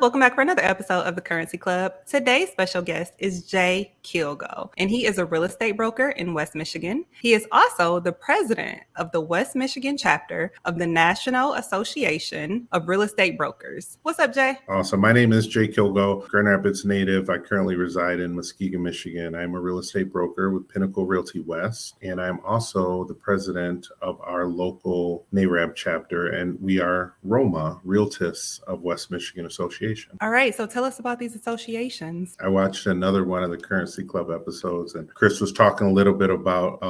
Welcome back for another episode of the Currency Club. Today's special guest is Jay Kilgo, and he is a real estate broker in West Michigan. He is also the president of the West Michigan chapter of the National Association of Real Estate Brokers. What's up, Jay? Awesome. My name is Jay Kilgo, Grand Rapids native. I currently reside in Muskegon, Michigan. I'm a real estate broker with Pinnacle Realty West, and I'm also the president of our local NARAB chapter, and we are ROMA, Realtists of West Michigan Association. All right, so tell us about these associations. I watched another one of the Currency Club episodes, and Chris was talking a little bit about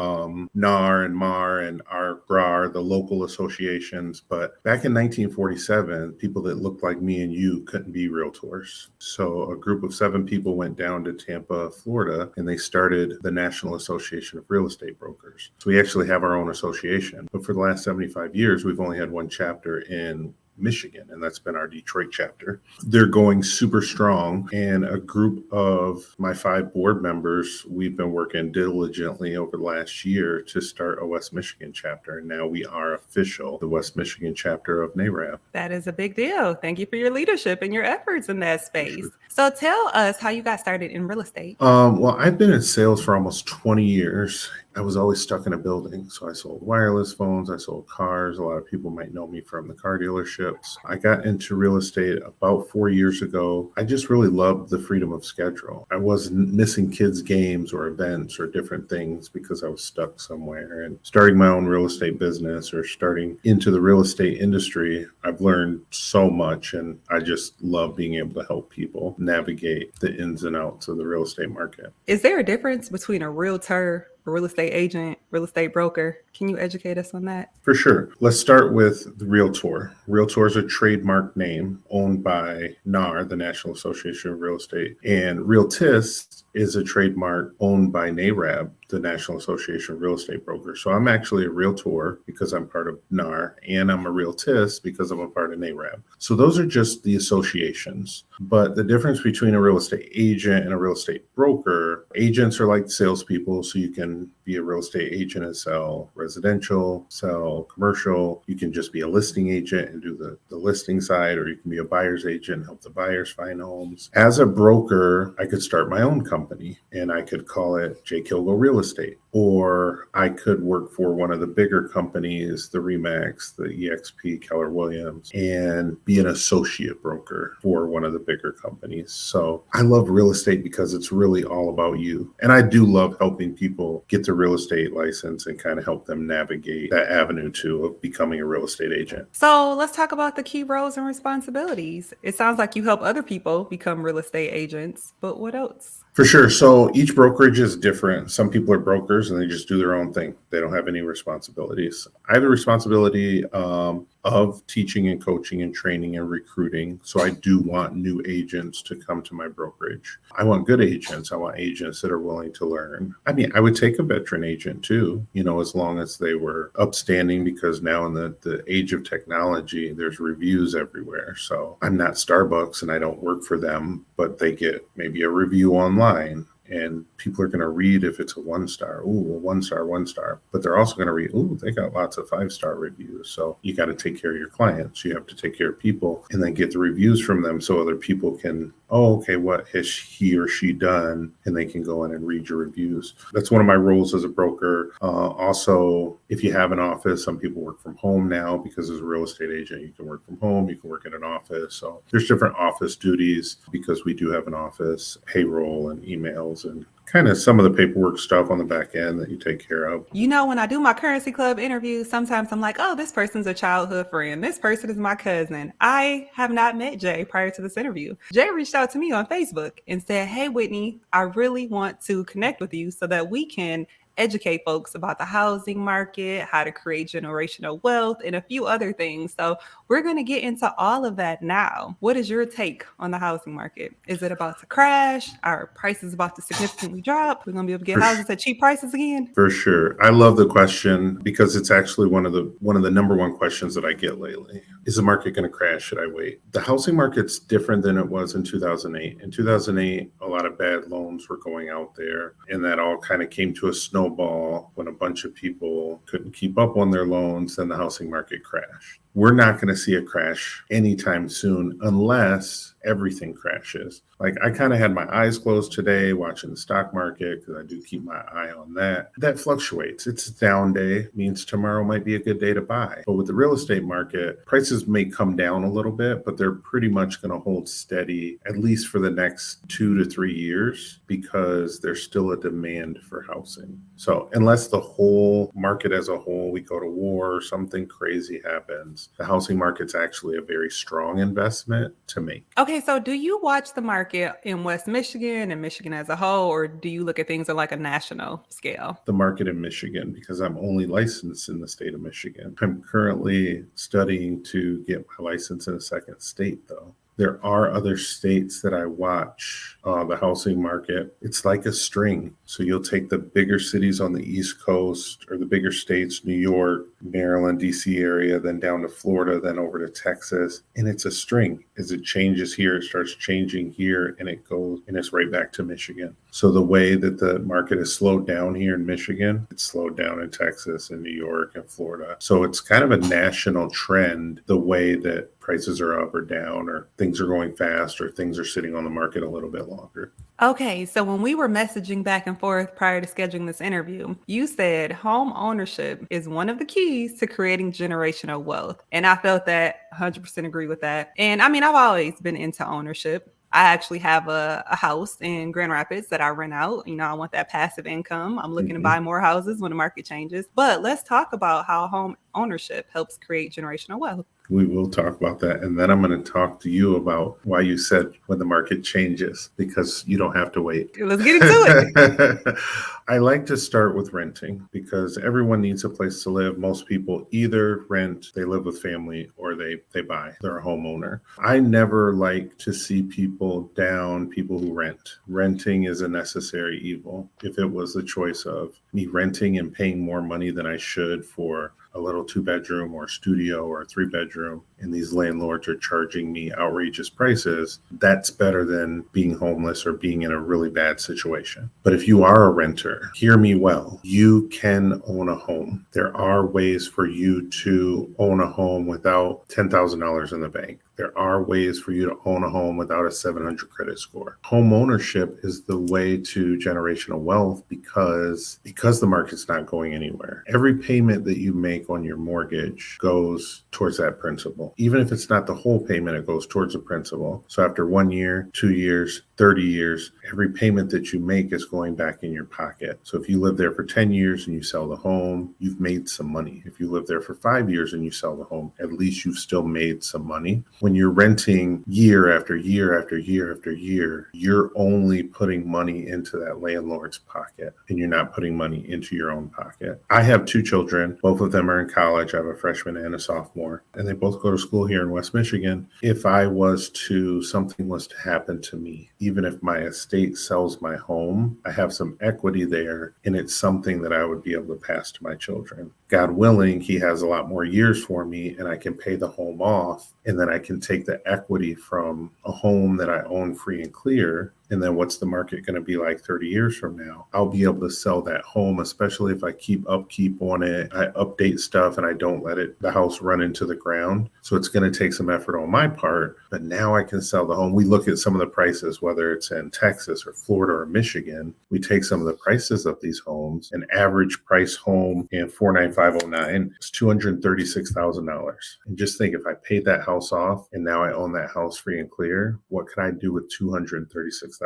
NAR and MAR and our GRAR, the local associations. But back in 1947, people that looked like me and you couldn't be realtors. So a group of 7 people went down to Tampa, Florida, and they started the National Association of Real Estate Brokers. So we actually have our own association. But for the last 75 years, we've only had one chapter in Michigan, and that's been our Detroit chapter. They're going super strong, and a group of my 5 board members, we've been working diligently over the last year to start a West Michigan chapter, and now we are official, the West Michigan chapter of NARAB. That is a big deal. Thank you for your leadership and your efforts in that space. Sure. So tell us how you got started in real estate. Well, I've been in sales for almost 20 years. I was always stuck in a building. So I sold wireless phones, I sold cars. A lot of people might know me from the car dealerships. I got into real estate about 4 years ago. I just really loved the freedom of schedule. I wasn't missing kids' games or events or different things because I was stuck somewhere. And starting my own real estate business or starting into the real estate industry, I've learned so much, and I just love being able to help people navigate the ins and outs of the real estate market. Is there a difference between a realtor, a real estate agent, real estate broker? Can you educate us on that? For sure. Let's start with the realtor. Realtor is a trademark name owned by NAR, the National Association of Real Estate, and Realtist is a trademark owned by NARAB, the National Association of Real Estate Brokers. So I'm actually a realtor because I'm part of NAR, and I'm a realtist because I'm a part of NARAB. So those are just the associations. But the difference between a real estate agent and a real estate broker, agents are like salespeople, so you can be a real estate agent and sell residential, sell commercial. You can just be a listing agent and do the listing side, or you can be a buyer's agent and help the buyers find homes. As a broker, I could start my own company, and I could call it Jay Kilgo Real Estate, or I could work for one of the bigger companies, the Remax, the EXP, Keller Williams, and be an associate broker for one of the bigger companies. So I love real estate because it's really all about you. And I do love helping people get the real estate license and kind of help them navigate that avenue too of becoming a real estate agent. So let's talk about the key roles and responsibilities. It sounds like you help other people become real estate agents, but what else? For sure. So each brokerage is different. Some people are brokers and they just do their own thing. They don't have any responsibilities. I have the responsibility of teaching and coaching and training and recruiting. So I do want new agents to come to my brokerage. I want good agents. I want agents that are willing to learn. I mean, I would take a veteran agent too, as long as they were upstanding, because now in the age of technology, there's reviews everywhere. So I'm not Starbucks and I don't work for them, but they get maybe a review online. And people are going to read if it's a 1-star. Ooh, a 1-star. But they're also going to read, ooh, they got lots of 5-star reviews. So you got to take care of your clients. You have to take care of people and then get the reviews from them so other people can, okay, what has he or she done? And they can go in and read your reviews. That's one of my roles as a broker. Also, if you have an office, some people work from home now because as a real estate agent, you can work from home, you can work in an office. So there's different office duties because we do have an office, payroll and emails and kind of some of the paperwork stuff on the back end that you take care of. When I do my Currency Club interviews, sometimes I'm like, oh, this person's a childhood friend. This person is my cousin. I have not met Jay prior to this interview. Jay reached out to me on Facebook and said, hey, Whitney, I really want to connect with you so that we can educate folks about the housing market, how to create generational wealth, and a few other things. So we're going to get into all of that now. What is your take on the housing market? Is it about to crash? Are prices about to significantly drop? We're going to be able to get houses at cheap prices again? For sure. I love the question because it's actually one of the number one questions that I get lately. Is the market going to crash? Should I wait? The housing market's different than it was in 2008. In 2008, a lot of bad loans were going out there, and that all kind of came to a snowball when a bunch of people couldn't keep up on their loans, then the housing market crashed. we're not going to see a crash anytime soon unless everything crashes. Like I kind of had my eyes closed today watching the stock market because I do keep my eye on that. That fluctuates. It's a down day, means tomorrow might be a good day to buy. But with the real estate market, prices may come down a little bit, but they're pretty much going to hold steady at least for the next 2 to 3 years because there's still a demand for housing. So unless the whole market as a whole, we go to war or something crazy happens, the housing market's actually a very strong investment to make. Okay, so do you watch the market in West Michigan and Michigan as a whole, or do you look at things on like a national scale? The market in Michigan, because I'm only licensed in the state of Michigan. I'm currently studying to get my license in a second state, though. There are other states that I watch the housing market. It's like a string. So you'll take the bigger cities on the East Coast or the bigger states, New York, Maryland, DC area, then down to Florida, then over to Texas. And it's a string. As it changes here, it starts changing here, and it goes, and it's right back to Michigan. So the way that the market has slowed down here in Michigan, it's slowed down in Texas and New York and Florida. So it's kind of a national trend, the way that prices are up or down, or things are going fast, or things are sitting on the market a little bit longer. Okay, so when we were messaging back and forth prior to scheduling this interview, you said home ownership is one of the keys to creating generational wealth. And I felt that 100% agree with that. And I mean, I've always been into ownership. I actually have a house in Grand Rapids that I rent out. You know, I want that passive income. I'm looking to buy more houses when the market changes. But let's talk about how home ownership helps create generational wealth. We will talk about that. And then I'm going to talk to you about why you said when the market changes, because you don't have to wait. Let's get into it. I like to start with renting because everyone needs a place to live. Most people either rent, they live with family, or they buy. They're a homeowner. I never like to see people down people who rent. Renting is a necessary evil. If it was the choice of me renting and paying more money than I should for a little 2-bedroom or studio or a 3-bedroom, and these landlords are charging me outrageous prices, that's better than being homeless or being in a really bad situation. But if you are a renter, hear me well, you can own a home. There are ways for you to own a home without $10,000 in the bank. There are ways for you to own a home without a 700 credit score. Home ownership is the way to generational wealth because the market's not going anywhere. Every payment that you make on your mortgage goes towards that principal. Even if it's not the whole payment, it goes towards the principal. So after 1 year, 2 years, 30 years, every payment that you make is going back in your pocket. So if you live there for 10 years and you sell the home, you've made some money. If you live there for 5 years and you sell the home, at least you've still made some money. When you're renting year after year after year after year, you're only putting money into that landlord's pocket and you're not putting money into your own pocket. I have 2 children. Both of them are in college. I have a freshman and a sophomore, and they both go to school here in West Michigan. If something was to happen to me, even if my estate sells my home, I have some equity there, and it's something that I would be able to pass to my children. God willing, he has a lot more years for me, and I can pay the home off, and then I can take the equity from a home that I own free and clear. And then what's the market going to be like 30 years from now? I'll be able to sell that home, especially if I keep upkeep on it. I update stuff and I don't let the house run into the ground. So it's going to take some effort on my part, but now I can sell the home. We look at some of the prices, whether it's in Texas or Florida or Michigan. We take some of the prices of these homes. An average price home in 49509 is $236,000. And just think, if I paid that house off and now I own that house free and clear, what can I do with $236,000?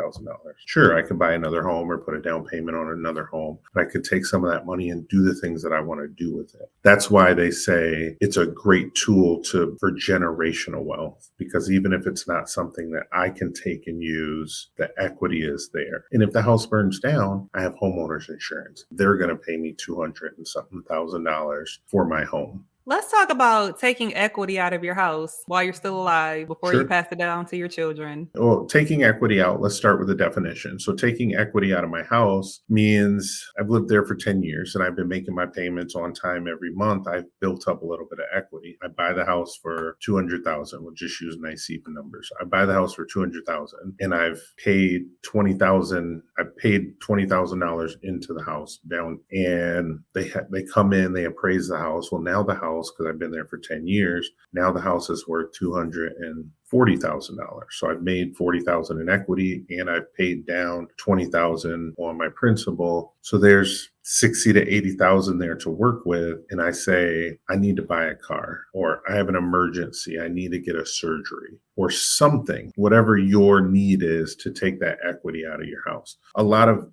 Sure, I could buy another home or put a down payment on another home, but I could take some of that money and do the things that I want to do with it. That's why they say it's a great tool for generational wealth, because even if it's not something that I can take and use, the equity is there. And if the house burns down, I have homeowners insurance. They're going to pay me $200 and something thousand for my home. Let's talk about taking equity out of your house while you're still alive before you pass it down to your children. Well, taking equity out, let's start with the definition. So taking equity out of my house means I've lived there for 10 years and I've been making my payments on time every month. I've built up a little bit of equity. I buy the house for $200,000. We'll just use nice even numbers. I buy the house for $200,000 and I've paid $20,000. I paid $20,000 into the house down, and they come in, they appraise the house. Well, now the house house because I've been there for 10 years. Now the house is worth $240,000. So I've made $40,000 in equity and I've paid down $20,000 on my principal. So there's $60,000 to $80,000 there to work with. And I say, I need to buy a car, or I have an emergency. I need to get a surgery or something, whatever your need is to take that equity out of your house. A lot of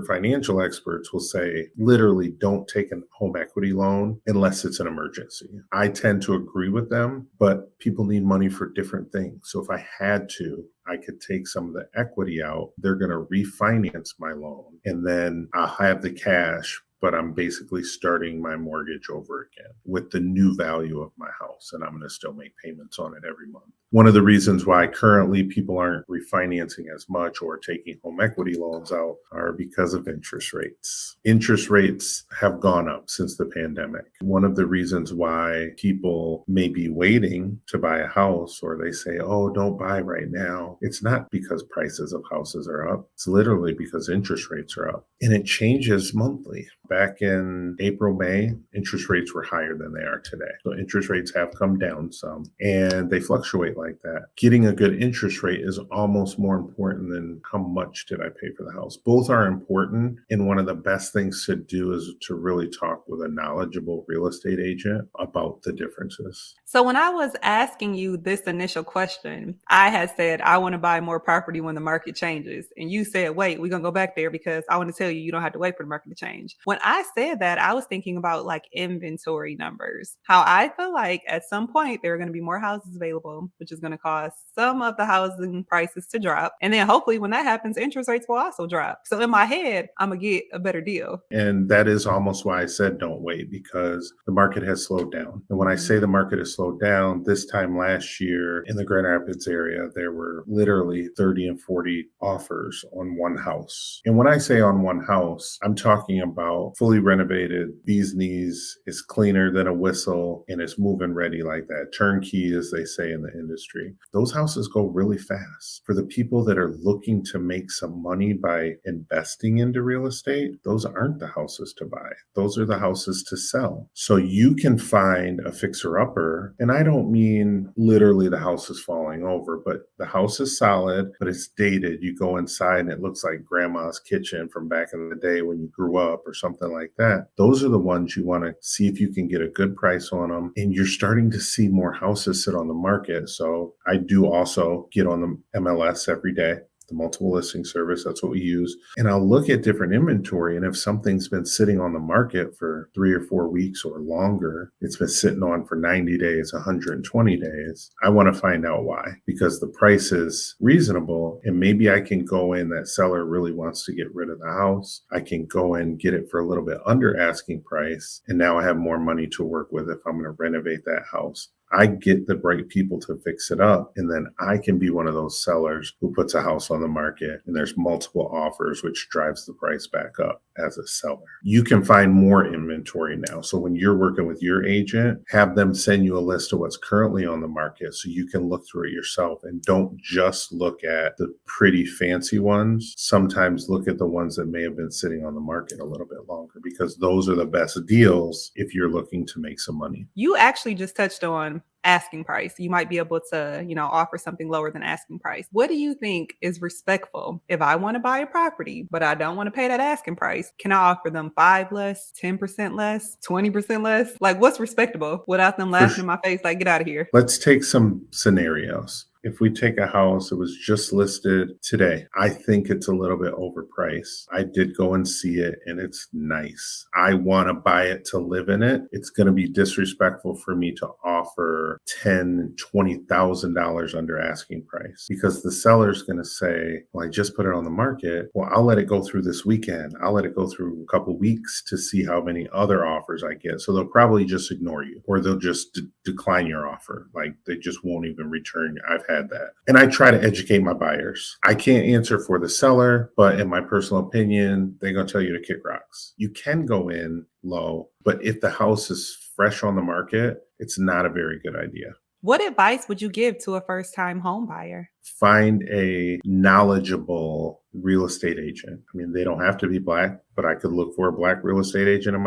financial experts will say, literally don't take a home equity loan unless it's an emergency. I tend to agree with them, but people need money for different things. So if I had to, I could take some of the equity out. They're going to refinance my loan and then I'll have the cash, but I'm basically starting my mortgage over again with the new value of my house. And I'm going to still make payments on it every month. One of the reasons why currently people aren't refinancing as much or taking home equity loans out are because of interest rates. Interest rates have gone up since the pandemic. One of the reasons why people may be waiting to buy a house, or they say, oh, don't buy right now. It's not because prices of houses are up. It's literally because interest rates are up. And it changes monthly. Back in April, May, interest rates were higher than they are today. So interest rates have come down some and they fluctuate like that. Getting a good interest rate is almost more important than how much did I pay for the house. Both are important. And one of the best things to do is to really talk with a knowledgeable real estate agent about the differences. So when I was asking you this initial question, I had said, I want to buy more property when the market changes. And you said, wait, we're going to go back there because I want to tell you, you don't have to wait for the market to change. When I said that, I was thinking about like inventory numbers, how I feel like at some point there are going to be more houses available, which is going to cause some of the housing prices to drop. And then hopefully when that happens, interest rates will also drop. So in my head, I'm going to get a better deal. And that is almost why I said don't wait, because the market has slowed down. And when I say the market has slowed down, this time last year in the Grand Rapids area, there were literally 30 and 40 offers on one house. And when I say on one house, I'm talking about fully renovated, bee's knees, is cleaner than a whistle, and it's move-in ready like that. Turnkey, as they say in the industry. Those houses go really fast. For the people that are looking to make some money by investing into real estate, those aren't the houses to buy. Those are the houses to sell. So you can find a fixer-upper, and I don't mean literally the house is falling over, but the house is solid, but it's dated. You go inside and it looks like grandma's kitchen from back in the day when you grew up or something like that. Those are the ones you want to see if you can get a good price on them. And you're starting to see more houses sit on the market. So I do also get on the MLS every day, the multiple listing service. That's what we use. And I'll look at different inventory. And if something's been sitting on the market for 3 or 4 weeks or longer, it's been sitting on for 90 days, 120 days, I want to find out why, because the price is reasonable. And maybe I can go in, that seller really wants to get rid of the house. I can go in, get it for a little bit under asking price. And now I have more money to work with if I'm going to renovate that house. I get the right people to fix it up, and then I can be one of those sellers who puts a house on the market and there's multiple offers, which drives the price back up as a seller. You can find more inventory now. So when you're working with your agent, have them send you a list of what's currently on the market so you can look through it yourself, and don't just look at the pretty fancy ones. Sometimes look at the ones that may have been sitting on the market a little bit longer, because those are the best deals if you're looking to make some money. You actually just touched on asking price. You might be able to, offer something lower than asking price. What do you think is respectful? If I want to buy a property, but I don't want to pay that asking price, can I offer them 5 less, 10% less, 20% less? Like, what's respectable without them laughing in my face like, get out of here? Let's take some scenarios. If we take a house that was just listed today, I think it's a little bit overpriced. I did go and see it and it's nice. I want to buy it to live in it. It's going to be disrespectful for me to offer $10,000, $20,000 under asking price, because the seller's going to say, well, I just put it on the market. Well, I'll let it go through this weekend. I'll let it go through a couple weeks to see how many other offers I get. So they'll probably just ignore you, or they'll just decline your offer. Like, they just won't even return. I've had that. And I try to educate my buyers. I can't answer for the seller, but in my personal opinion, they're going to tell you to kick rocks. You can go in low, but if the house is fresh on the market, it's not a very good idea. What advice would you give to a first-time home buyer? Find a knowledgeable real estate agent. I mean, they don't have to be black, but I could look for a black real estate agent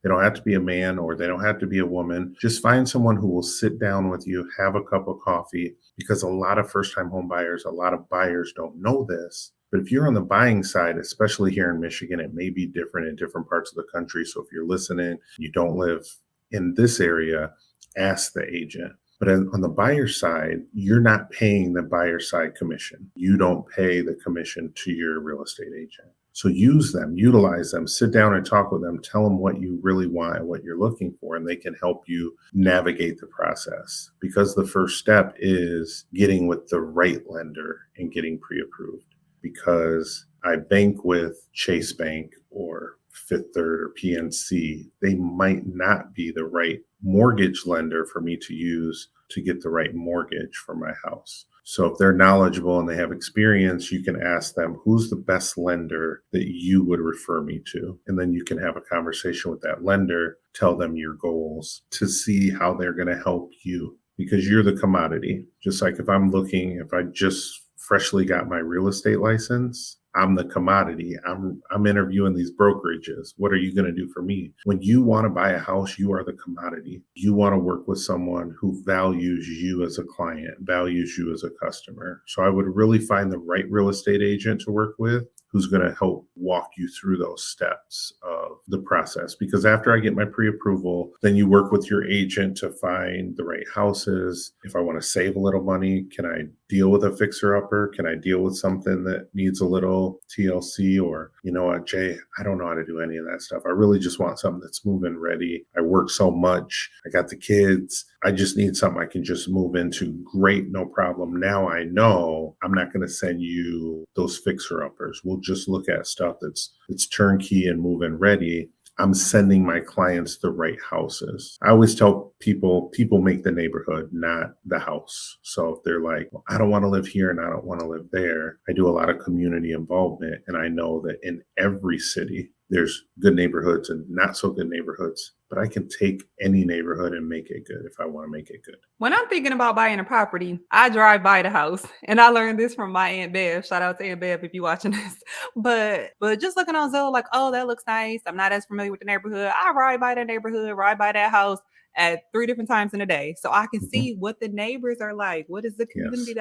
they don't have to be a man or they don't have to be a woman. Just find someone who will sit down with you, have a cup of coffee, because a lot of first-time home buyers, a lot of buyers don't know this. But if you're on the buying side, especially here in Michigan, it may be different in different parts of the country. So if you're listening, you don't live in this area, ask the agent. But on the buyer side, you're not paying the buyer side commission. You don't pay the commission to your real estate agent. So use them, utilize them, sit down and talk with them, tell them what you really want and what you're looking for, and they can help you navigate the process. Because the first step is getting with the right lender and getting pre-approved. Because I bank with Chase Bank or Fifth Third or PNC, they might not be the right mortgage lender for me to use to get the right mortgage for my house. So if they're knowledgeable and they have experience, you can ask them, who's the best lender that you would refer me to? And then you can have a conversation with that lender, tell them your goals to see how they're going to help you, because you're the commodity. Just like if I just freshly got my real estate license, I'm the commodity. I'm interviewing these brokerages. What are you going to do for me? When you want to buy a house, you are the commodity. You want to work with someone who values you as a client, values you as a customer. So I would really find the right real estate agent to work with who's going to help walk you through those steps of the process. Because after I get my pre-approval, then you work with your agent to find the right houses. If I want to save a little money, can I deal with a fixer-upper? Can I deal with something that needs a little TLC? Or, you know what, Jay, I don't know how to do any of that stuff. I really just want something that's move-in ready. I work so much. I got the kids. I just need something I can just move into. Great, no problem. Now I know I'm not going to send you those fixer-uppers. We'll just look at stuff that's turnkey and move-in ready. I'm sending my clients the right houses. I always tell people make the neighborhood, not the house. So if they're like, well, I don't want to live here and I don't want to live there, I do a lot of community involvement. And I know that in every city, there's good neighborhoods and not so good neighborhoods, but I can take any neighborhood and make it good if I want to make it good. When I'm thinking about buying a property, I drive by the house, and I learned this from my Aunt Bev. Shout out to Aunt Bev if you're watching this. But just looking on Zillow, like, oh, that looks nice. I'm not as familiar with the neighborhood. I ride by that neighborhood, ride by that house at 3 different times in a day, so I can Mhm. see what the neighbors are like. What is the Yes. community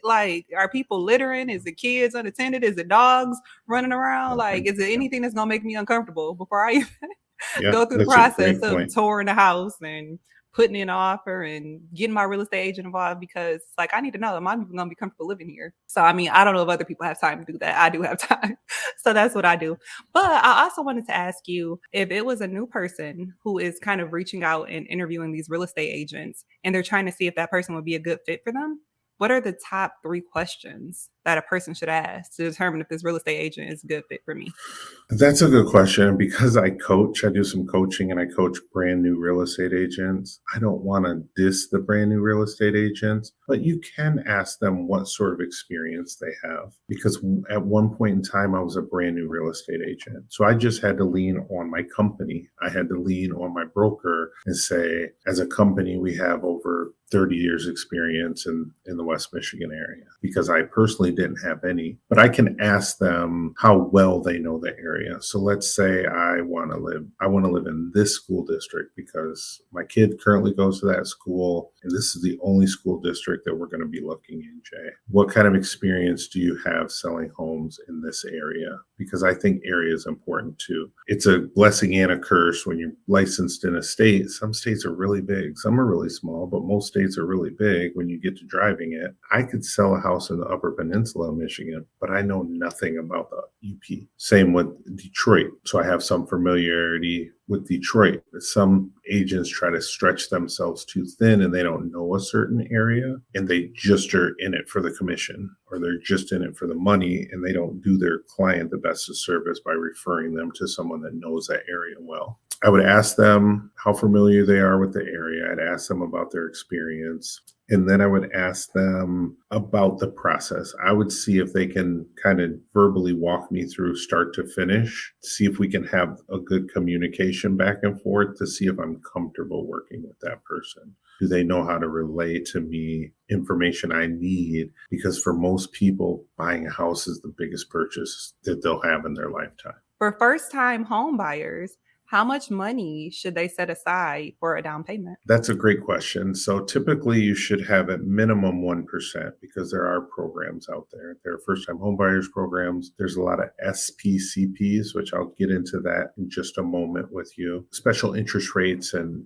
like? Are people littering? Is it kids unattended? Is it dogs running around? Like, Okay. is it Yeah. anything that's gonna make me uncomfortable before I even Yeah. go through the That's a process great of point. touring the house and putting in an offer and getting my real estate agent involved? Because like I need to know, am I even gonna be comfortable living here? So I mean, I don't know if other people have time to do that. I do have time. So that's what I do. But I also wanted to ask you, if it was a new person who is kind of reaching out and interviewing these real estate agents and they're trying to see if that person would be a good fit for them, what are the top 3 questions that a person should ask to determine if this real estate agent is a good fit for me? That's a good question. Because I do some coaching and I coach brand new real estate agents. I don't want to diss the brand new real estate agents, but you can ask them what sort of experience they have. Because at one point in time, I was a brand new real estate agent. So I just had to lean on my company. I had to lean on my broker and say, as a company, we have over 30 years experience in the West Michigan area, because I personally didn't have any. But I can ask them how well they know the area. So let's say I want to live in this school district because my kid currently goes to that school and this is the only school district that we're going to be looking in, Jay. What kind of experience do you have selling homes in this area? Because I think area is important too. It's a blessing and a curse when you're licensed in a state. Some states are really big, some are really small, but most states are really big when you get to driving it. I could sell a house in the Upper Peninsula of Michigan, but I know nothing about the UP. Same with Detroit. So I have some familiarity with Detroit. Some agents try to stretch themselves too thin and they don't know a certain area and they just are in it for the commission, or they're just in it for the money, and they don't do their client the best of service by referring them to someone that knows that area well. I would ask them how familiar they are with the area. I'd ask them about their experience. And then I would ask them about the process. I would see if they can kind of verbally walk me through start to finish, see if we can have a good communication back and forth to see if I'm comfortable working with that person. Do they know how to relay to me information I need? Because for most people, buying a house is the biggest purchase that they'll have in their lifetime. For first-time home buyers, how much money should they set aside for a down payment? That's a great question. So typically you should have at minimum 1% because there are programs out there. There are first-time homebuyers programs. There's a lot of SPCPs, which I'll get into that in just a moment with you. Special interest rates and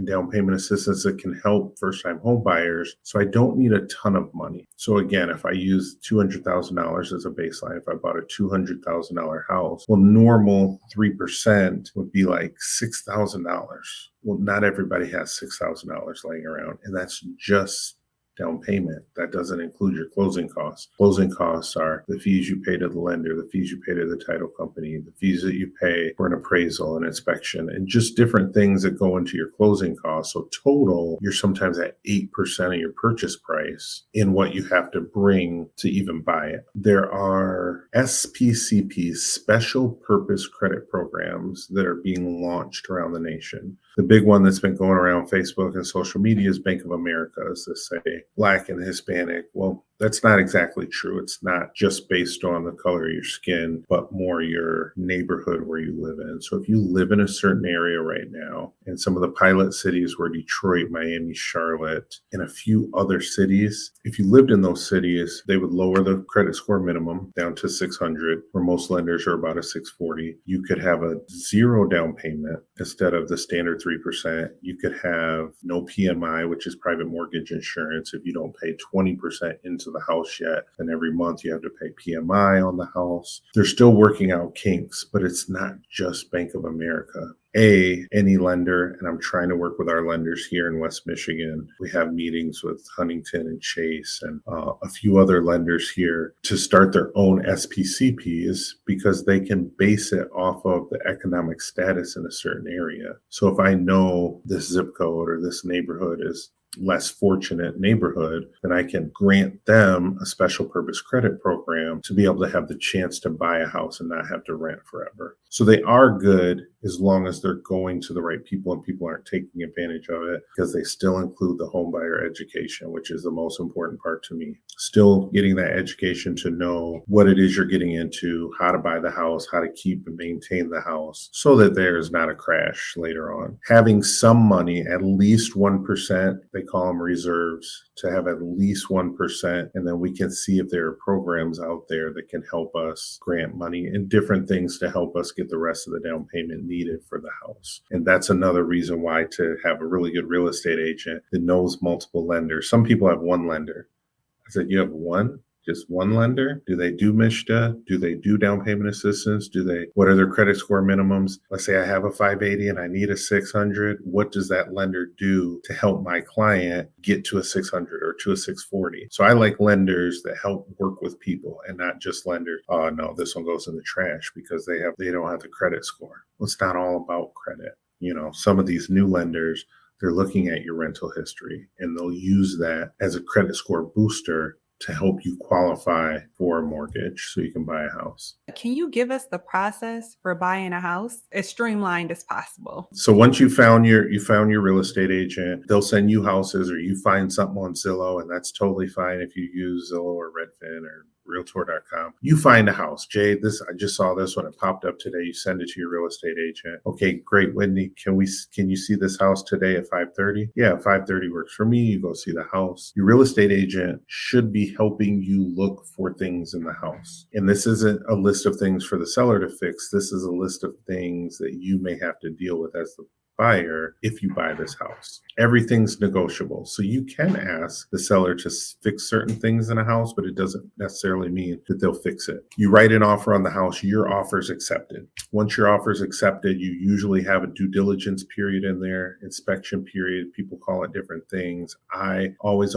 down payment assistance that can help first-time homebuyers. So I don't need a ton of money. So again, if I use $200,000 as a baseline, if I bought a $200,000 house, well, normal 3% would be like $6,000. Well, not everybody has $6,000 laying around, and that's just down payment. That doesn't include your closing costs. Closing costs are the fees you pay to the lender, the fees you pay to the title company, the fees that you pay for an appraisal and inspection, and just different things that go into your closing costs. So total, you're sometimes at 8% of your purchase price in what you have to bring to even buy it. There are SPCPs, special purpose credit programs, that are being launched around the nation. The big one that's been going around Facebook and social media is Bank of America, as they say, Black and Hispanic. Well, that's not exactly true. It's not just based on the color of your skin, but more your neighborhood where you live in. So if you live in a certain area right now, and some of the pilot cities were Detroit, Miami, Charlotte, and a few other cities, if you lived in those cities, they would lower the credit score minimum down to 600, where most lenders are about a 640. You could have a zero down payment instead of the standard 3%. You could have no PMI, which is private mortgage insurance. If you don't pay 20% into the house yet, and every month you have to pay PMI on the house. They're still working out kinks, but it's not just Bank of America. Any lender, and I'm trying to work with our lenders here in West Michigan. We have meetings with Huntington and Chase and a few other lenders here to start their own SPCPs because they can base it off of the economic status in a certain area. So if I know this zip code or this neighborhood is less fortunate neighborhood, then I can grant them a special purpose credit program to be able to have the chance to buy a house and not have to rent forever. So they are good as long as they're going to the right people and people aren't taking advantage of it, because they still include the home buyer education, which is the most important part to me. Still getting that education to know what it is you're getting into, how to buy the house, how to keep and maintain the house so that there is not a crash later on. Having some money, at least 1%, they call them reserves, to have at least 1%. And then we can see if there are programs out there that can help us grant money and different things to help us get the rest of the down payment needed for the house. And that's another reason why to have a really good real estate agent that knows multiple lenders. Some people have one lender. I said, you have one? Just one lender? Do they do MISHDA? Do they do down payment assistance? What are their credit score minimums? Let's say I have a 580 and I need a 600. What does that lender do to help my client get to a 600 or to a 640? So I like lenders that help work with people and not just lenders. Oh no, this one goes in the trash because they don't have the credit score. Well, it's not all about credit. Some of these new lenders, they're looking at your rental history and they'll use that as a credit score booster to help you qualify for a mortgage so you can buy a house. Can you give us the process for buying a house as streamlined as possible? So once you found your real estate agent, they'll send you houses, or you find something on Zillow, and that's totally fine if you use Zillow or Redfin or Realtor.com. You find a house. Jay, I just saw this when it popped up today. You send it to your real estate agent. Okay, great, Whitney. Can you see this house today at 5:30? Yeah, 5:30 works for me. You go see the house. Your real estate agent should be helping you look for things in the house. And this isn't a list of things for the seller to fix. This is a list of things that you may have to deal with as the buyer if you buy this house. Everything's negotiable. So you can ask the seller to fix certain things in a house, but it doesn't necessarily mean that they'll fix it. You write an offer on the house, your offer is accepted. Once your offer is accepted, you usually have a due diligence period in there, inspection period. People call it different things. I always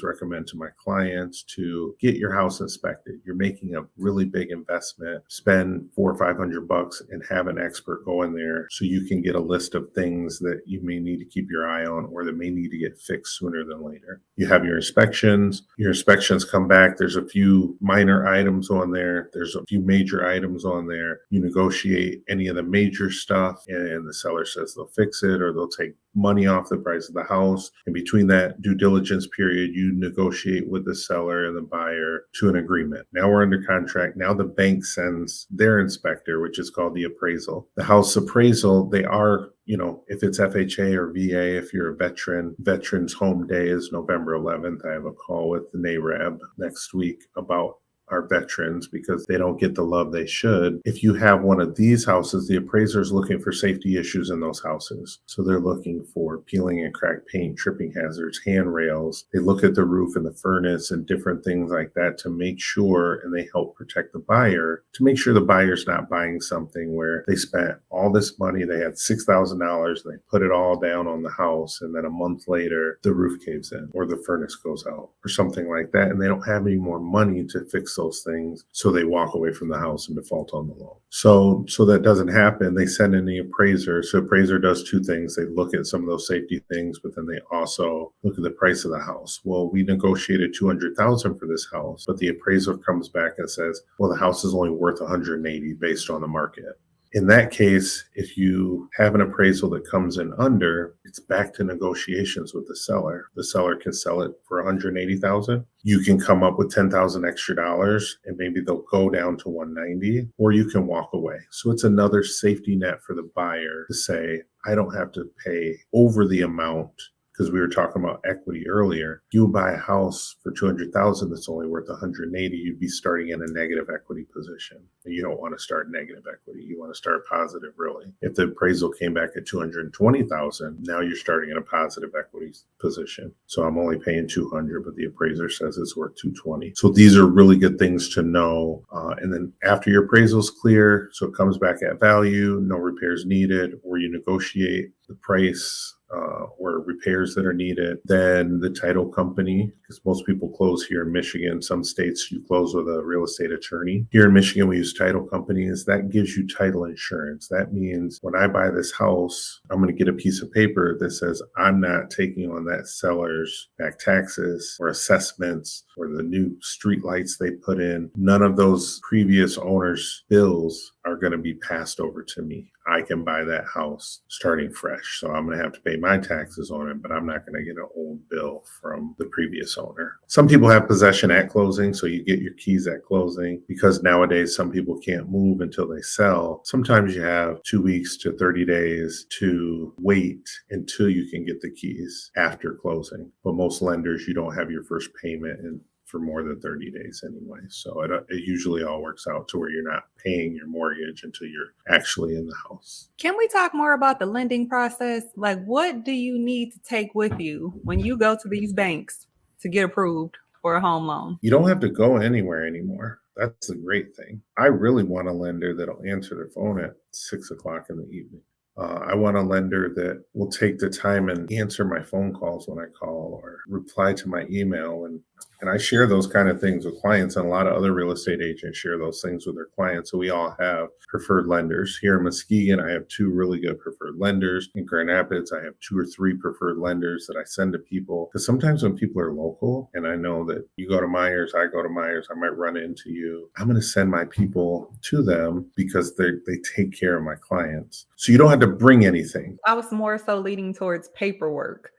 recommend to my clients to get your house inspected. You're making a really big investment. Spend $400 or $500 and have an expert go in there so you can get a list of things that you may need to keep your eye on or that may need to get fixed sooner than later. You have your inspections. Your inspections come back. There's a few minor items on there. There's a few major items on there. You negotiate any of the major stuff and the seller says they'll fix it or they'll take money off the price of the house. And between that due diligence period, you negotiate with the seller and the buyer to an agreement. Now we're under contract. Now the bank sends their inspector, which is called the appraisal. The house appraisal, they are, if it's FHA or VA, if you're a veteran, Veterans Home Day is November 11th. I have a call with the NAREB next week about our veterans because they don't get the love they should. If you have one of these houses, the appraiser is looking for safety issues in those houses. So they're looking for peeling and cracked paint, tripping hazards, handrails. They look at the roof and the furnace and different things like that to make sure, and they help protect the buyer to make sure the buyer's not buying something where they spent all this money. They had $6,000. They put it all down on the house. And then a month later, the roof caves in or the furnace goes out or something like that. And they don't have any more money to fix those things. So they walk away from the house and default on the loan. So that doesn't happen. They send in the appraiser. So appraiser does two things. They look at some of those safety things, but then they also look at the price of the house. Well, we negotiated $200,000 for this house, but the appraiser comes back and says, well, the house is only worth $180 based on the market. In that case, if you have an appraisal that comes in under, it's back to negotiations with the seller. The seller can sell it for $180,000. You can come up with $10,000 extra dollars and maybe they'll go down to $190, or you can walk away. So it's another safety net for the buyer to say, I don't have to pay over the amount. Because we were talking about equity earlier, you buy a house for $200,000 that's only worth $180, you'd be starting in a negative equity position. And you don't want to start negative equity. You want to start positive, really. If the appraisal came back at $220,000, now you're starting in a positive equity position. So I'm only paying $200, but the appraiser says it's worth $220. So these are really good things to know. And then after your appraisal's clear, so it comes back at value, no repairs needed, or you negotiate the price or repairs that are needed, then the title company, because most people close here in Michigan, some states you close with a real estate attorney. Here in Michigan, we use title companies. That gives you title insurance. That means when I buy this house, I'm going to get a piece of paper that says I'm not taking on that seller's back taxes or assessments or the new street lights they put in. None of those previous owners' bills are going to be passed over to me. I can buy that house starting fresh. So I'm going to have to pay my taxes on it, but I'm not going to get an old bill from the previous owner. Some people have possession at closing, so you get your keys at closing. Because nowadays some people can't move until they sell. Sometimes you have 2 weeks to 30 days to wait until you can get the keys after closing. But most lenders, you don't have your first payment for more than 30 days anyway. So it usually all works out to where you're not paying your mortgage until you're actually in the house. Can we talk more about the lending process? Like, what do you need to take with you when you go to these banks to get approved for a home loan? You don't have to go anywhere anymore. That's the great thing. I really want a lender that'll answer their phone at 6 o'clock in the evening. I want a lender that will take the time and answer my phone calls when I call or reply to my email. And I share those kind of things with clients, and a lot of other real estate agents share those things with their clients. So we all have preferred lenders. Here in Muskegon, I have 2 really good preferred lenders. In Grand Rapids, I have 2 or 3 preferred lenders that I send to people. Because sometimes when people are local, and I know that you go to Myers, I go to Myers, I might run into you, I'm going to send my people to them because they take care of my clients. So you don't have to bring anything. I was more so leaning towards paperwork,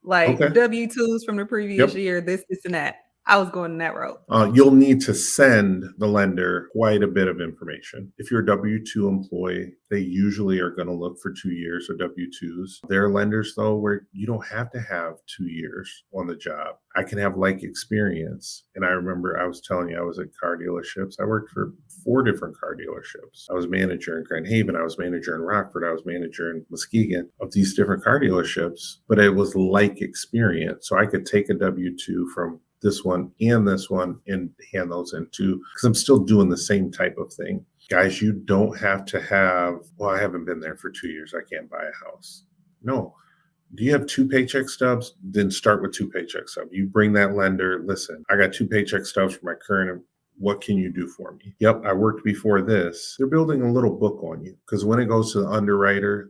like Okay. W-2s from the previous year, this and that. I was going that route. You'll need to send the lender quite a bit of information. If you're a W-2 employee, they usually are going to look for 2 years of W-2s. There are lenders, though, where you don't have to have 2 years on the job. I can have like experience. And I remember I was telling you, I was at car dealerships. I worked for 4 different car dealerships. I was manager in Grand Haven. I was manager in Rockford. I was manager in Muskegon, of these different car dealerships. But it was like experience. So I could take a W-2 from this one and hand those in too, because I'm still doing the same type of thing. Guys, you don't have to have, well, I haven't been there for 2 years, I can't buy a house. No. Do you have 2 paycheck stubs? Then start with 2 paycheck stubs. You bring that lender, listen, I got 2 paycheck stubs for my current, what can you do for me? Yep, I worked before this. They're building a little book on you, because when it goes to the underwriter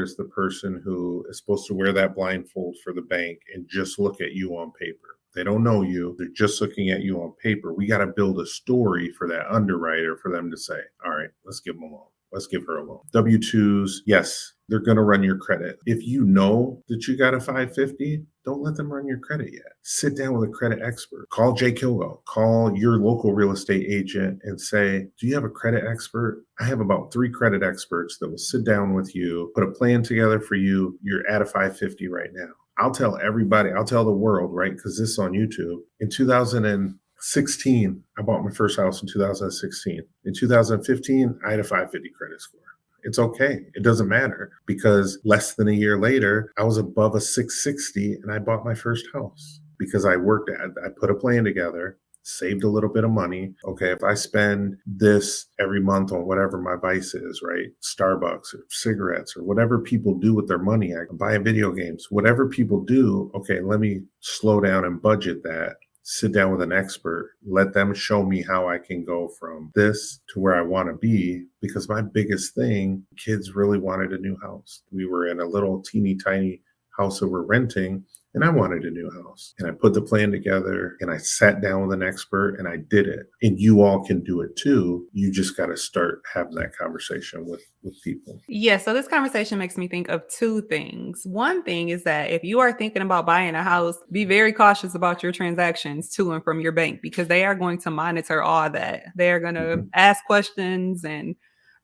is the person who is supposed to wear that blindfold for the bank and just look at you on paper. They don't know you. They're just looking at you on paper. We got to build a story for that underwriter for them to say, all right, let's give them a loan. Let's give her a loan. W-2s, yes, they're going to run your credit. If you know that you got a 550, don't let them run your credit yet. Sit down with a credit expert. Call Jay Kilgo. Call your local real estate agent and say, do you have a credit expert? I have about 3 credit experts that will sit down with you, put a plan together for you. You're at a 550 right now. I'll tell everybody, I'll tell the world, right? Because this is on YouTube. In 2016, I bought my first house in 2016. In 2015, I had a 550 credit score. It's okay. It doesn't matter, because less than a year later, I was above a 660 and I bought my first house because I put a plan together, saved a little bit of money. Okay, if I spend this every month on whatever my vice is, right? Starbucks or cigarettes or whatever people do with their money, I can buy video games, whatever people do. Okay, let me slow down and budget that. Sit down with an expert, let them show me how I can go from this to where I want to be. Because my biggest thing, kids really wanted a new house. We were in a little teeny tiny house that we're renting, and I wanted a new house. And I put the plan together and I sat down with an expert and I did it. And you all can do it too. You just got to start having that conversation with people. Yeah, so this conversation makes me think of 2 things. One thing is that if you are thinking about buying a house, be very cautious about your transactions to and from your bank, because they are going to monitor all that. They're going to ask questions and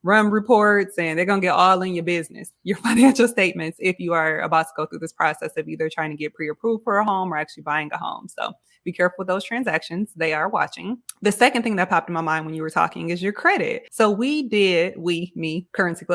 run reports, and they're going to get all in your business, your financial statements, if you are about to go through this process of either trying to get pre-approved for a home or actually buying a home. So be careful with those transactions. They are watching. The second thing that popped in my mind when you were talking is your credit. So Currency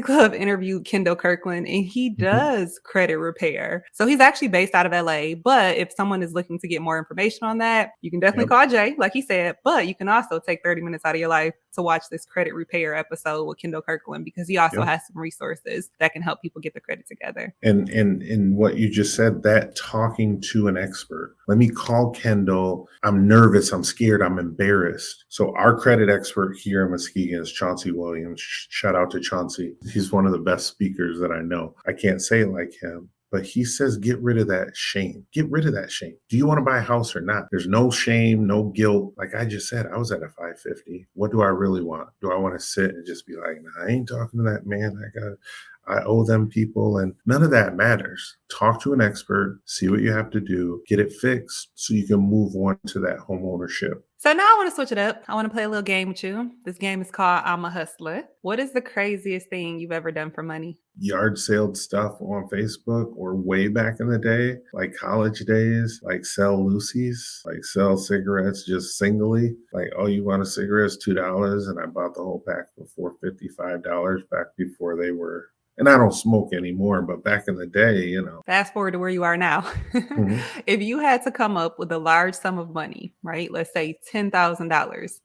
Club interviewed Kendall Kirkland, and he does credit repair. So he's actually based out of LA, but if someone is looking to get more information on that, you can definitely call Jay, like he said, but you can also take 30 minutes out of your life to watch this credit repair episode with Kendall Kirkland, because he also has some resources that can help people get the credit together. And what you just said, that talking to an expert, let me call Kendall. I'm nervous. I'm scared. I'm embarrassed. So our credit expert here in Muskegon is Chauncey Williams. Shout out to Chauncey. He's one of the best speakers that I know. I can't say it like him, but he says, get rid of that shame. Get rid of that shame. Do you want to buy a house or not? There's no shame, no guilt. Like I just said, I was at a 550. What do I really want? Do I want to sit and just be like, nah, I ain't talking to that man. I owe them people, and none of that matters. Talk to an expert, see what you have to do, get it fixed so you can move on to that home ownership. So now I want to switch it up. I want to play a little game with you. This game is called I'm a Hustler. What is the craziest thing you've ever done for money? Yard sale stuff on Facebook, or way back in the day, like college days, like sell Lucy's, like sell cigarettes just singly. Like, oh, you want a cigarette? It's $2. And I bought the whole pack for $4.55 back before they were. And I don't smoke anymore, but back in the day, Fast forward to where you are now. If you had to come up with a large sum of money, right? Let's say $10,000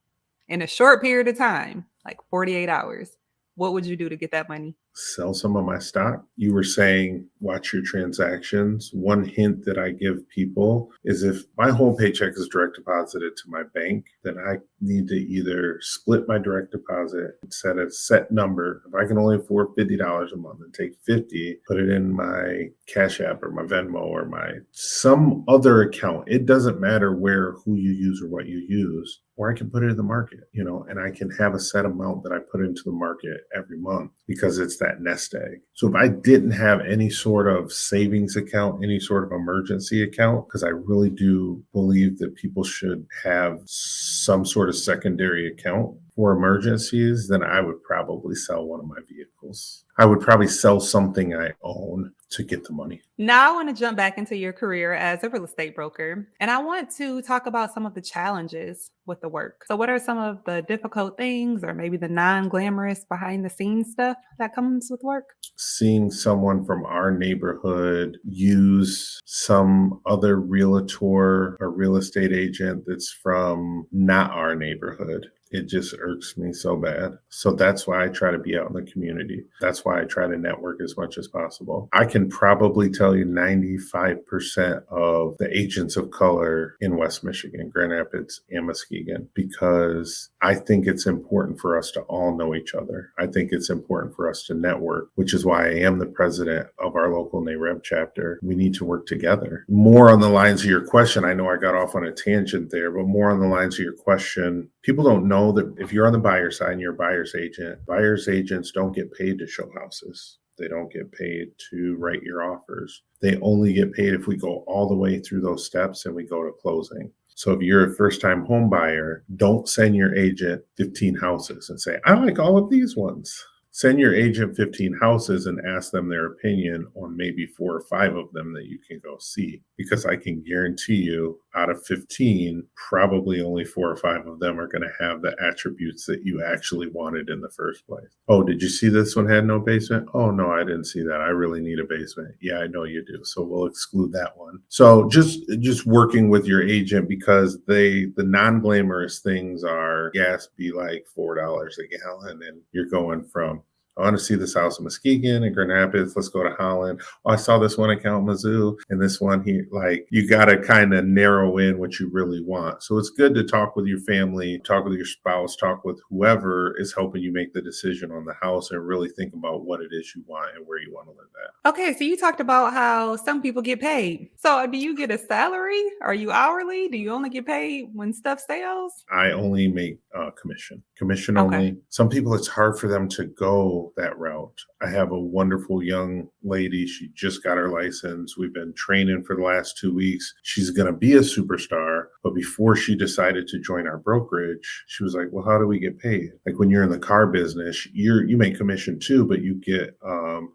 in a short period of time, like 48 hours, what would you do to get that money? Sell some of my stock. You were saying, watch your transactions. One hint that I give people is if my whole paycheck is direct deposited to my bank, then I need to either split my direct deposit and set a set number. If I can only afford $50 a month, and take 50, put it in my Cash App or my Venmo or some other account. It doesn't matter who you use or what you use. or I can put it in the market, and I can have a set amount that I put into the market every month because it's that nest egg. So if I didn't have any sort of savings account, any sort of emergency account, because I really do believe that people should have some sort of secondary account for emergencies, then I would probably sell one of my vehicles. I would probably sell something I own to get the money. Now I want to jump back into your career as a real estate broker, and I want to talk about some of the challenges with the work. So what are some of the difficult things or maybe the non-glamorous behind the scenes stuff that comes with work? Seeing someone from our neighborhood use some other realtor or real estate agent that's from not our neighborhood, it just irks me so bad. So that's why I try to be out in the community. That's why I try to network as much as possible. I can probably tell you 95% of the agents of color in West Michigan, Grand Rapids, and Muskegon, because I think it's important for us to all know each other. I think it's important for us to network, which is why I am the president of our local NAREB chapter. We need to work together. More on the lines of your question, I know I got off on a tangent there, but more on the lines of your question, people don't know that if you're on the buyer side and you're a buyer's agents don't get paid to show houses. They don't get paid to write your offers. They only get paid if we go all the way through those steps and we go to closing. So if you're a first-time home buyer, don't send your agent 15 houses and say, I like all of these ones. Send your agent 15 houses and ask them their opinion on maybe 4 or 5 of them that you can go see. Because I can guarantee you out of 15, probably only 4 or 5 of them are going to have the attributes that you actually wanted in the first place. Oh, did you see this one had no basement? Oh, no, I didn't see that. I really need a basement. Yeah, I know you do. So we'll exclude that one. So just working with your agent, because the non-glamorous things are gas be like $4 a gallon and you're going from, I want to see this house in Muskegon and Grand Rapids. Let's go to Holland. Oh, I saw this one in Kalamazoo and this one here. Like, you got to kind of narrow in what you really want. So it's good to talk with your family, talk with your spouse, talk with whoever is helping you make the decision on the house and really think about what it is you want and where you want to live at. Okay, so you talked about how some people get paid. So do you get a salary? Are you hourly? Do you only get paid when stuff sells? I only make commission Okay. only. Some people, it's hard for them to go that route. I have a wonderful young lady. She just got her license. We've been training for the last 2 weeks. She's going to be a superstar. But before she decided to join our brokerage, she was like, well, how do we get paid? Like, when you're in the car business, you make commission too, but you get,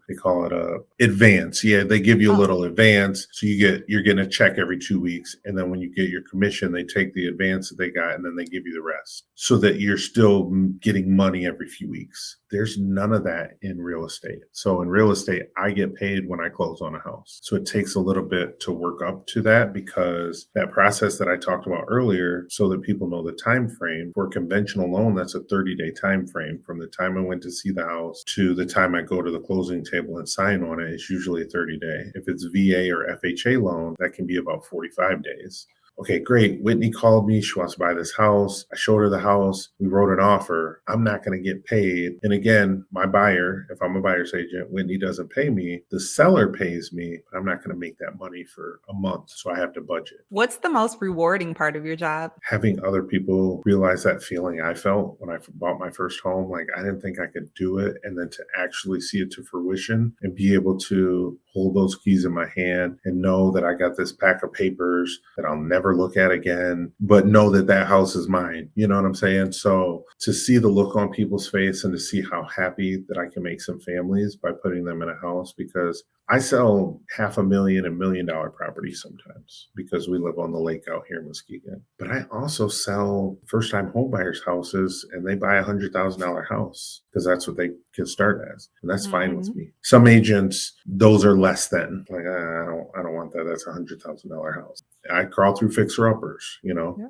they call it a advance. Yeah, they give you a little advance. So you're getting a check every 2 weeks. And then when you get your commission, they take the advance that they got and then they give you the rest so that you're still getting money every few weeks. There's none of that in real estate. So in real estate, I get paid when I close on a house. So it takes a little bit to work up to that, because that process that I talked about earlier, so that people know the time frame for a conventional loan, that's a 30-day time frame from the time I went to see the house to the time I go to the closing table and sign on it. It's usually a 30-day. If it's VA or FHA loan, that can be about 45 days. Okay, great. Whitney called me. She wants to buy this house. I showed her the house. We wrote an offer. I'm not going to get paid. And again, my buyer, if I'm a buyer's agent, Whitney doesn't pay me. The seller pays me, but I'm not going to make that money for a month. So I have to budget. What's the most rewarding part of your job? Having other people realize that feeling I felt when I bought my first home, like I didn't think I could do it. And then to actually see it to fruition and be able to hold those keys in my hand and know that I got this pack of papers that I'll never look at again, but know that that house is mine. You know what I'm saying? So to see the look on people's face and to see how happy that I can make some families by putting them in a house, because I sell $500,000 and $1 million properties sometimes because we live on the lake out here in Muskegon. But I also sell first-time homebuyers houses, and they buy $100,000 house because that's what they can start as, and that's fine with me. Some agents, those are less than. Like, I don't want that. That's $100,000 house. I crawl through fixer-uppers.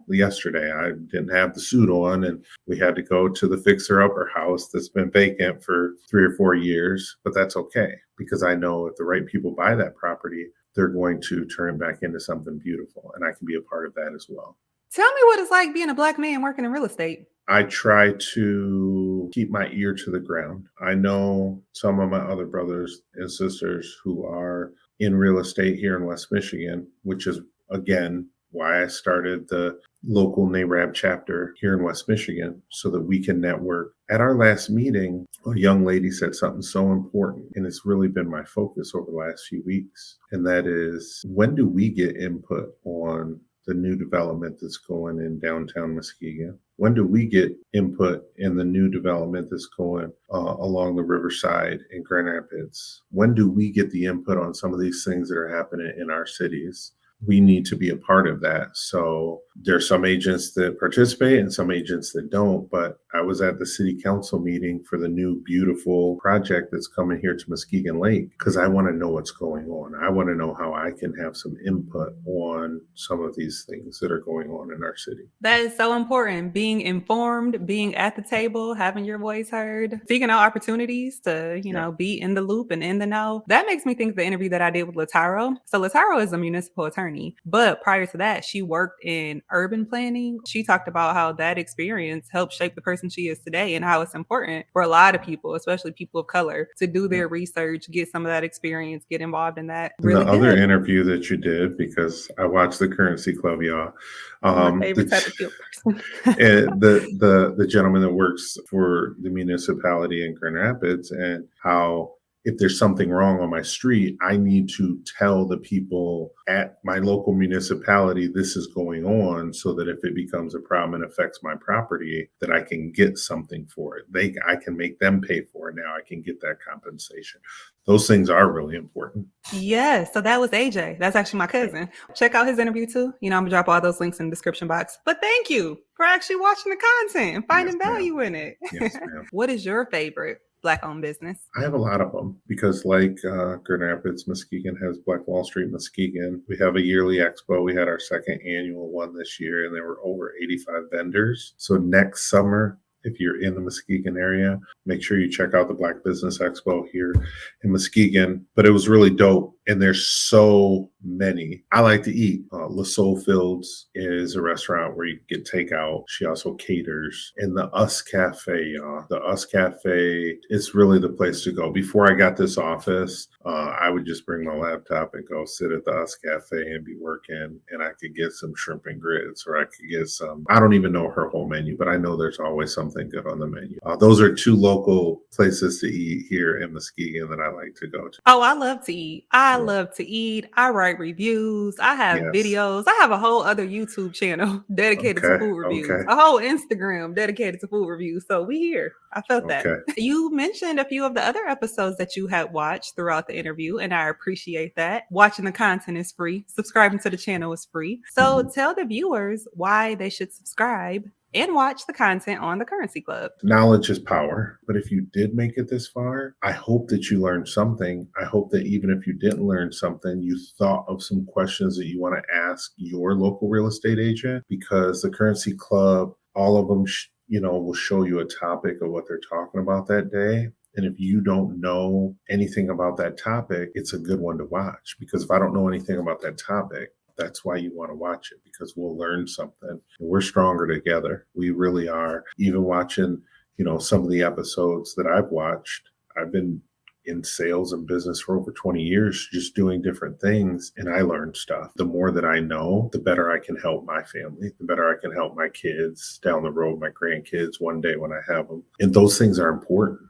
Yesterday I didn't have the suit on, and we had to go to the fixer-upper house that's been vacant for 3 or 4 years, but that's okay, because I know if the right people buy that property, they're going to turn it back into something beautiful, and I can be a part of that as well. Tell me what it's like being a Black man working in real estate. I try to keep my ear to the ground. I know some of my other brothers and sisters who are in real estate here in West Michigan, which is, again, why I started the local NARAB chapter here in West Michigan, so that we can network. At our last meeting, a young lady said something so important, and it's really been my focus over the last few weeks. And that is, when do we get input on the new development that's going in downtown Muskegon? When do we get input in the new development that's going along the riverside in Grand Rapids? When do we get the input on some of these things that are happening in our cities? We need to be a part of that. So there's some agents that participate and some agents that don't. But I was at the city council meeting for the new beautiful project that's coming here to Muskegon Lake, because I want to know what's going on. I want to know how I can have some input on some of these things that are going on in our city. That is so important. Being informed, being at the table, having your voice heard, seeking out opportunities to, be in the loop and in the know. That makes me think of the interview that I did with Lataro. So Lataro is a municipal attorney, but prior to that, she worked in urban planning. She talked about how that experience helped shape the person she is today, and how it's important for a lot of people, especially people of color, to do their research, get some of that experience, get involved in that. Really the other interview that you did, because I watched the Currency Club, y'all. My favorite type of field person. And the gentleman that works for the municipality in Grand Rapids, and how if there's something wrong on my street, I need to tell the people at my local municipality this is going on, so that if it becomes a problem and affects my property, that I can get something for it. I can make them pay for it. Now I can get that compensation. Those things are really important. Yes. So that was AJ. That's actually my cousin. Check out his interview too. I'm going to drop all those links in the description box. But thank you for actually watching the content and finding value in it. Yes, ma'am. What is your favorite Black-owned business? I have a lot of them, because like Grand Rapids, Muskegon has Black Wall Street Muskegon. We have a yearly expo. We had our second annual one this year, and there were over 85 vendors. So next summer, if you're in the Muskegon area, make sure you check out the Black Business Expo here in Muskegon. But it was really dope. And there's so many. I like to eat. La Soul Fields is a restaurant where you get takeout. She also caters. And the Us Cafe, the Us Cafe is really the place to go. Before I got this office, I would just bring my laptop and go sit at the Us Cafe and be working. And I could get some shrimp and grits, or I could get some, I don't even know her whole menu, but I know there's always something good on the menu. Those are two local places to eat here in Muskegon that I like to go to. Oh, I love to eat. I love to eat. I write reviews. I have videos. I have a whole other YouTube channel dedicated to food reviews. A whole Instagram dedicated to food reviews. So we here. I felt that. You mentioned a few of the other episodes that you had watched throughout the interview, and I appreciate that. Watching the content is free. Subscribing to the channel is free. So tell the viewers why they should subscribe and watch the content on the Currency Club. Knowledge is power. But if you did make it this far, I hope that you learned something. I hope that even if you didn't learn something, you thought of some questions that you want to ask your local real estate agent, because the Currency Club, all of them, will show you a topic of what they're talking about that day. And if you don't know anything about that topic, it's a good one to watch, because if I don't know anything about that topic, that's why you want to watch it, because we'll learn something. And we're stronger together. We really are. Even watching, some of the episodes that I've watched, I've been in sales and business for over 20 years, just doing different things. And I learned stuff. The more that I know, the better I can help my family, the better I can help my kids down the road, my grandkids one day when I have them. And those things are important.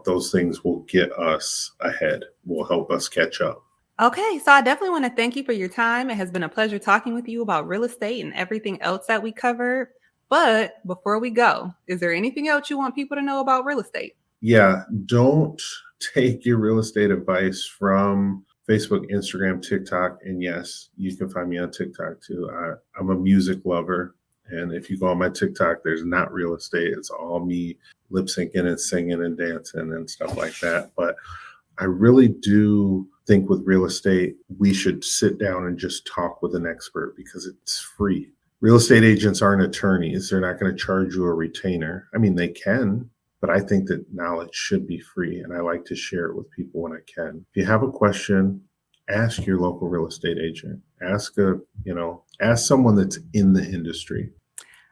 Those things will get us ahead, will help us catch up. Okay, so I definitely want to thank you for your time. It has been a pleasure talking with you about real estate and everything else that we covered. But before we go, is there anything else you want people to know about real estate? Yeah, don't take your real estate advice from Facebook, Instagram, TikTok. And yes, you can find me on TikTok too. I'm a music lover. And if you go on my TikTok, there's not real estate. It's all me lip syncing and singing and dancing and stuff like that. But I really do think with real estate, we should sit down and just talk with an expert, because it's free. Real estate agents aren't attorneys. They're not going to charge you a retainer. I mean, they can, but I think that knowledge should be free. And I like to share it with people when I can. If you have a question, ask your local real estate agent. Ask someone that's in the industry.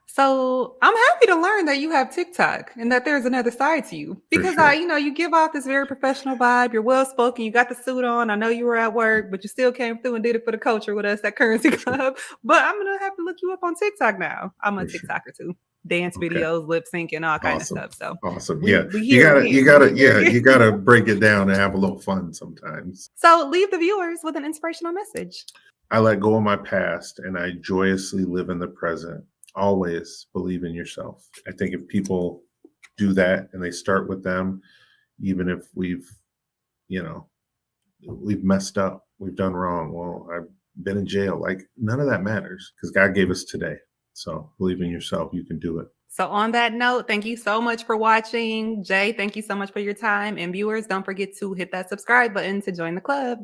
So I'm happy me to learn that you have TikTok and that there's another side to you. Because sure. you give off this very professional vibe. You're well spoken. You got the suit on. I know you were at work, but you still came through and did it for the culture with us at Currency For sure. Club. But I'm gonna have to look you up on TikTok now. I'm a For sure. TikToker too. Dance Okay. videos, lip sync, and all kind of Awesome. stuff. So Awesome. we You gotta here. break it down and have a little fun sometimes. So leave the viewers with an inspirational message. I let go of my past and I joyously live in the present. Always believe in yourself. I think if people do that and they start with them, even if we've messed up, we've done wrong. Well, I've been in jail. Like, none of that matters because God gave us today. So believe in yourself. You can do it. So on that note, thank you so much for watching. Jay, thank you so much for your time. And viewers, don't forget to hit that subscribe button to join the club.